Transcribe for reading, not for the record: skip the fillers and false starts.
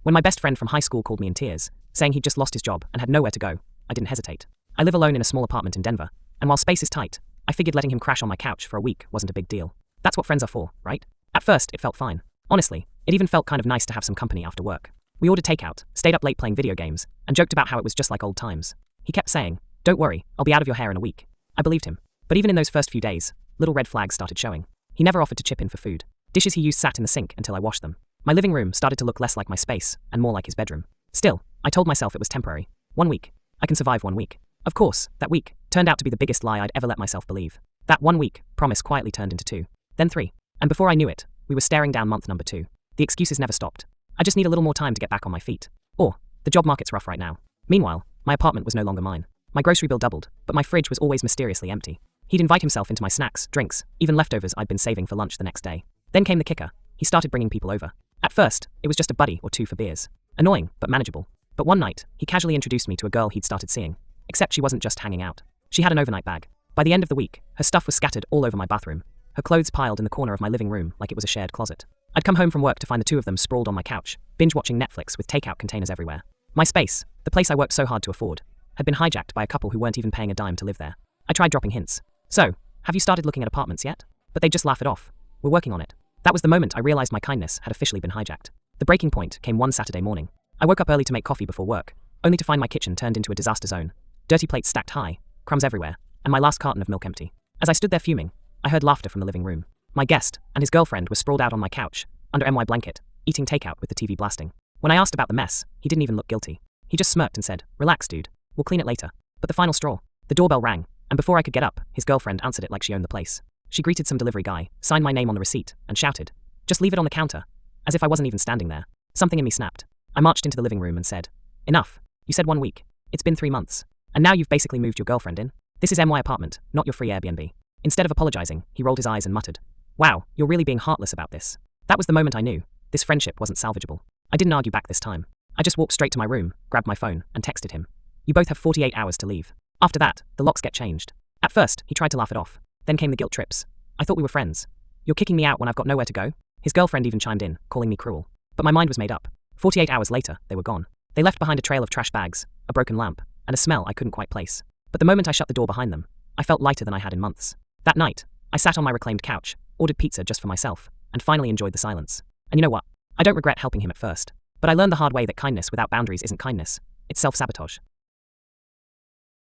When my best friend from high school called me in tears, saying he'd just lost his job and had nowhere to go, I didn't hesitate. I live alone in a small apartment in Denver, and while space is tight, I figured letting him crash on my couch for a week wasn't a big deal. That's what friends are for, right? At first, it felt fine. Honestly, it even felt kind of nice to have some company after work. We ordered takeout, stayed up late playing video games, and joked about how it was just like old times. He kept saying, "Don't worry, I'll be out of your hair in a week." I believed him. But even in those first few days, little red flags started showing. He never offered to chip in for food. Dishes he used sat in the sink until I washed them. My living room started to look less like my space and more like his bedroom. Still, I told myself it was temporary. 1 week. I can survive 1 week. Of course, that week turned out to be the biggest lie I'd ever let myself believe. That 1 week promise quietly turned into 2, then 3. And before I knew it, we were staring down month number 2. The excuses never stopped. I just need a little more time to get back on my feet. Or, the job market's rough right now. Meanwhile, my apartment was no longer mine. My grocery bill doubled, but my fridge was always mysteriously empty. He'd invite himself into my snacks, drinks, even leftovers I'd been saving for lunch the next day. Then came the kicker. He started bringing people over. At first, it was just a buddy or two for beers. Annoying, but manageable. But one night, he casually introduced me to a girl he'd started seeing. Except she wasn't just hanging out. She had an overnight bag. By the end of the week, her stuff was scattered all over my bathroom. Her clothes piled in the corner of my living room like it was a shared closet. I'd come home from work to find the two of them sprawled on my couch, binge-watching Netflix with takeout containers everywhere. My space, the place I worked so hard to afford, had been hijacked by a couple who weren't even paying a dime to live there. I tried dropping hints. "So, have you started looking at apartments yet?" But they'd just laugh it off. "We're working on it." That was the moment I realized my kindness had officially been hijacked. The breaking point came one Saturday morning. I woke up early to make coffee before work, only to find my kitchen turned into a disaster zone. Dirty plates stacked high, crumbs everywhere, and my last carton of milk empty. As I stood there fuming, I heard laughter from the living room. My guest and his girlfriend were sprawled out on my couch, under my blanket, eating takeout with the TV blasting. When I asked about the mess, he didn't even look guilty. He just smirked and said, "Relax, dude. We'll clean it later." But the final straw. The doorbell rang, and before I could get up, his girlfriend answered it like she owned the place. She greeted some delivery guy, signed my name on the receipt, and shouted, "Just leave it on the counter," as if I wasn't even standing there. Something in me snapped. I marched into the living room and said, "Enough. You said 1 week. It's been 3 months. And now you've basically moved your girlfriend in. This is my apartment, not your free Airbnb." Instead of apologizing, he rolled his eyes and muttered, "Wow, you're really being heartless about this." That was the moment I knew this friendship wasn't salvageable. I didn't argue back this time. I just walked straight to my room, grabbed my phone, and texted him, "You both have 48 hours to leave." After that, the locks get changed. At first, he tried to laugh it off. Then came the guilt trips. "I thought we were friends. You're kicking me out when I've got nowhere to go?" His girlfriend even chimed in, calling me cruel. But my mind was made up. 48 hours later, they were gone. They left behind a trail of trash bags, a broken lamp, and a smell I couldn't quite place. But the moment I shut the door behind them, I felt lighter than I had in months. That night, I sat on my reclaimed couch, ordered pizza just for myself, and finally enjoyed the silence. And you know what? I don't regret helping him at first. But I learned the hard way that kindness without boundaries isn't kindness. It's self-sabotage.